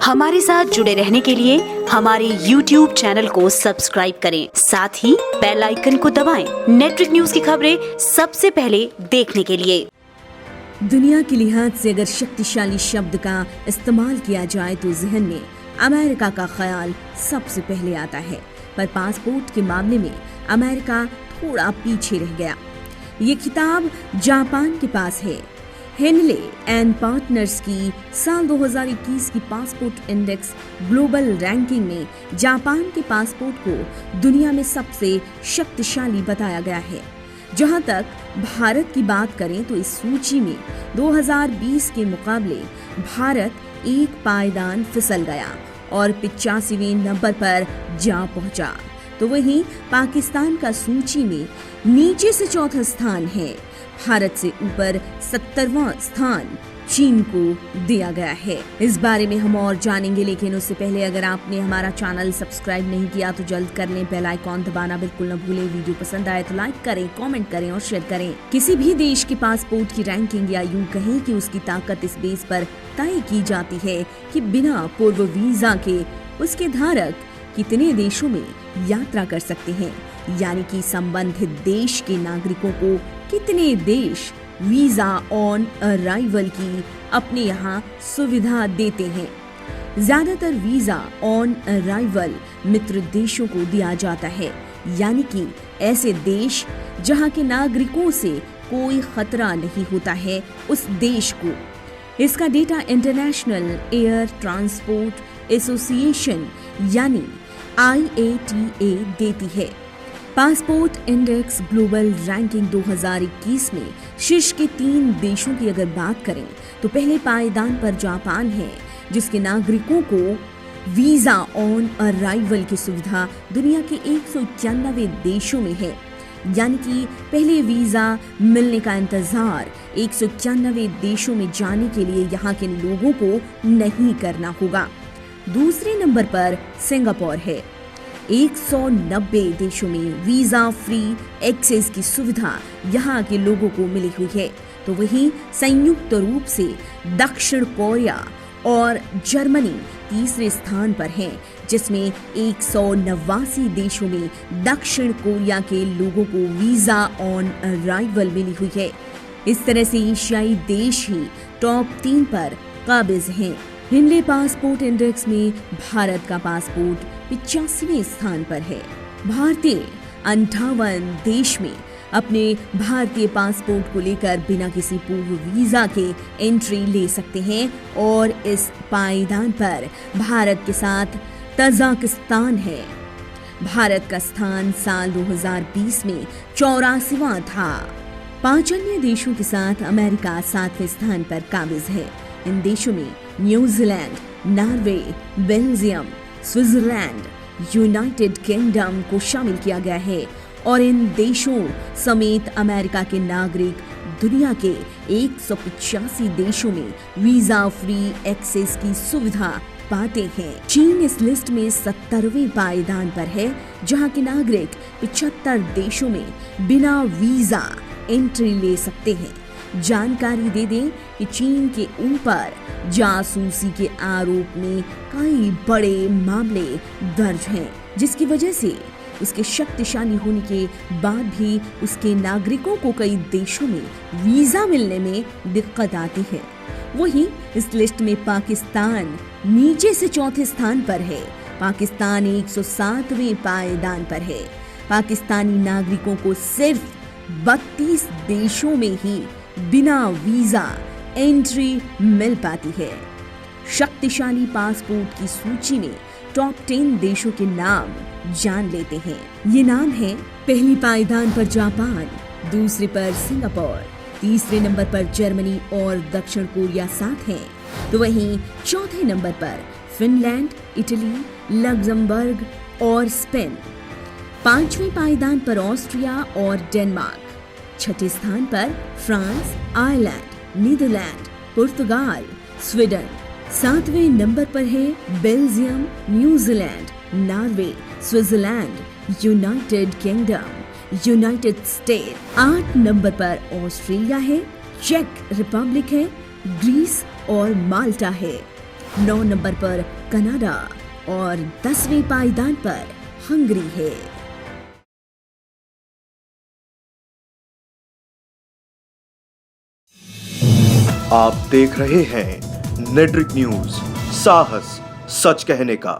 हमारे साथ जुड़े रहने के लिए हमारे YouTube चैनल को सब्सक्राइब करें, साथ ही बेल आइकन को दबाएं। नेटवर्क न्यूज की खबरें सबसे पहले देखने के लिए। दुनिया के लिहाज से अगर शक्तिशाली शब्द का इस्तेमाल किया जाए तो जहन में अमेरिका का ख्याल सबसे पहले आता है, पर पासपोर्ट के मामले में अमेरिका थोड़ा पीछे रह गया। ये खिताब जापान के पास है। हेनले एंड पार्टनर्स की साल 2021 की पासपोर्ट इंडेक्स ग्लोबल रैंकिंग में जापान के पासपोर्ट को दुनिया में सबसे शक्तिशाली बताया गया है। जहां तक भारत की बात करें तो इस सूची में 2020 के मुकाबले भारत एक पायदान फिसल गया और 85वें नंबर पर जा पहुंचा। तो वहीं पाकिस्तान का सूची में नीचे से चौथा स्थान है। भारत से ऊपर 70वां स्थान चीन को दिया गया है। इस बारे में हम और जानेंगे, लेकिन उससे पहले अगर आपने हमारा चैनल सब्सक्राइब नहीं किया तो जल्द कर लें। बेल आइकॉन दबाना बिल्कुल न भूलें। वीडियो पसंद आए तो लाइक करें, कमेंट करें और शेयर करें। किसी भी देश के पासपोर्ट की रैंकिंग या यूं कहें कि उसकी ताकत इस बेस पर तय की जाती है कि बिना पूर्व वीजा के उसके धारक कितने देशों में यात्रा कर सकते हैं, यानी कि संबंधित देश के नागरिकों को कितने देश वीजा ऑन अराइवल की अपने यहाँ सुविधा देते हैं। ज्यादातर वीजा ऑन अराइवल मित्र देशों को दिया जाता है, यानी कि ऐसे देश जहाँ के नागरिकों से कोई खतरा नहीं होता है उस देश को। इसका data international air transport association यानी IATA देती है। पासपोर्ट इंडेक्स ग्लोबल रैंकिंग 2021 में शीर्ष के 3 देशों की अगर बात करें तो पहले पायदान पर जापान है, जिसके नागरिकों को वीजा ऑन अराइवल की सुविधा दुनिया के 191 देशों में है, यानी कि पहले वीजा मिलने का इंतजार 191 देशों में जाने के लिए यहाँ के लोगों को नहीं करना होगा। दूसरे नंबर पर सिंगापुर है। 190 देशों में वीजा फ्री एक्सेस की सुविधा यहाँ के लोगों को मिली हुई है। तो वहीं संयुक्त रूप से दक्षिण कोरिया और जर्मनी तीसरे स्थान पर हैं, जिसमें 189 देशों में दक्षिण कोरिया के लोगों को वीजा ऑन अराइवल मिली हुई है। इस तरह से एशियाई देश ही टॉप 3 पर काबिज हैं। हिंदले पासपोर्ट इंडेक्स में भारत का पासपोर्ट 85वें स्थान पर है। भारतीय 58 देश में अपने भारतीय पासपोर्ट को लेकर बिना किसी पूर्व वीजा के एंट्री ले सकते हैं और इस पायदान पर भारत के साथ तजाकिस्तान है। भारत का स्थान साल 2020 में 84वां था। 5 अन्य देशों के साथ अमेरिका 7वें स्थान पर काबिज है। इन देशों में New Zealand, Norway, Belgium, Switzerland, United kingdom को शामिल किया गया है और इन देशों समेत अमेरिका के नागरिक दुनिया के 185 देशों में वीजा फ्री एक्सेस की सुविधा पाते हैं। चीन इस लिस्ट में 70वें पायदान पर है, जहां के नागरिक 75 देशों में बिना वीजा एंट्री ले सकते हैं। जानकारी दे दें कि चीन के ऊपर जासूसी के आरोप में कई बड़े मामले दर्ज हैं, जिसकी वजह से उसके शक्तिशाली होने के बाद भी उसके नागरिकों को कई देशों में वीजा मिलने में दिक्कत आती है। वहीं इस लिस्ट में पाकिस्तान नीचे से चौथे स्थान पर है। पाकिस्तान 107वें पायदान पर है। पाकिस्तानी नागरिकों को सिर्फ 32 देशों में ही बिना वीजा एंट्री मिल पाती है। शक्तिशाली पासपोर्ट की सूची में टॉप 10 देशों के नाम जान लेते हैं। ये नाम है: पहली पायदान पर जापान, दूसरे पर सिंगापुर, तीसरे नंबर पर जर्मनी और दक्षिण कोरिया साथ हैं। तो वहीं चौथे नंबर पर फिनलैंड, इटली, लग्जमबर्ग और स्पेन। 5वें पायदान पर ऑस्ट्रिया और डेनमार्क। 6ठे स्थान पर फ्रांस, आयरलैंड, नीदरलैंड, पुर्तगाल, स्वीडन। 7वें नंबर पर है Belgium, New Zealand, Norway, Switzerland, United kingdom, United state. 8 number पर ऑस्ट्रेलिया है, चेक रिपब्लिक है, ग्रीस और माल्टा है। 9 नंबर पर कनाडा और 10वें पायदान पर हंगरी है। आप देख रहे हैं नेट्रिक न्यूज, साहस सच कहने का।